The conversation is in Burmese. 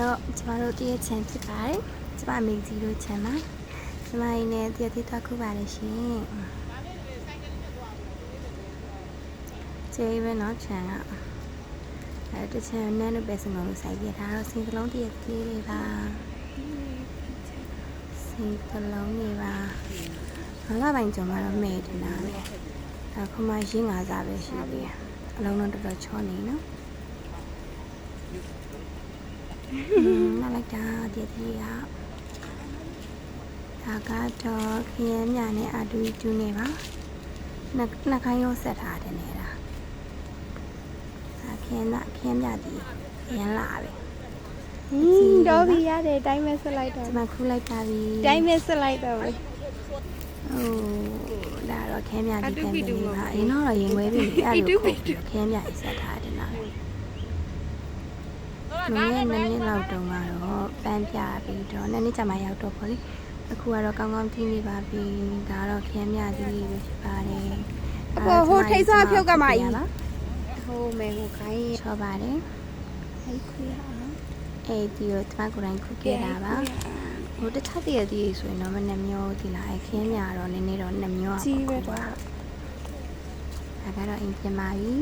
တော့ကျမတို့တည့်ရချန်ဖြစ်ပါတယ်ကျမမိကြီးတို့ချန်မှာကျမရင်းနဲ့တည့်သေးသွားခုပါတယ်ရှင်ကျေးပဲနော်ချန်ကတချန်နဲ့ပဲစငုံလို့စိုက်ပြထားတော့စင်ကလုံးတည့်သေးလေးပါစင်ကလုံးလေးပါငါးလပိုင်းကျော်မှတော့မဲတင်တာလေအခုမှရင်းငါးစားပဲရှိသေးတယ်အလုံးလုံးတော်တော်ချောနေနော်น่ารักจ้าเดี๋ยวทีอ่ะဒါကတော့ခရမ်းမြနဲ့အတူတူနေပါနှစ်ခိုင်းရောဆက်ထားတယ်နေတာခရမ်းမြဒီရမ်းလာပဲတော့ပြီရတယ်တိုင်းမဲ့ဆက်လိုက်တော့ဒီမှာခူးလိုက်ပါပြီတိုင်းမဲ့ဆက်လိုက်တော့ပဲဟိုဒါတော့ခရမ်းမြဒီပြန်ပြီးပါအရင်တော့ရင်ဝဲပြီအဲ့လိုခုခရမ်းမြဆက်ထားတယ်နော်နည်းနည်းလောက်တုန်းကတော့ပန်းပြပြီးတော့နည်းနည်းကြာမှရောက်တော့ပေါ့လေအခုကတော့ကောင်းကောင်းကြည့်နေပါပြီဒါတော့ခရမ်းမြကြီးပဲဖြစ်ပါတယ်ဟိုထိတ်ဆွားဖြုတ်ကမှကြီးဟိုမဲဟိုခိုင်းချောပါတယ်အဲ့ခွေးအောင်အဲ့ဒီတော့ဒီမှာကိုယ်တိုင်ခုခဲ့တာပါဟိုတခြားတည်းတည်းဆိုရင်တော့မနှမျိုးဒီလားခရမ်းမြတော့နည်းနည်းတော့နှမျိုးကြီးပဲတော့ဒါကတော့အင်ပြန်ပါပြီ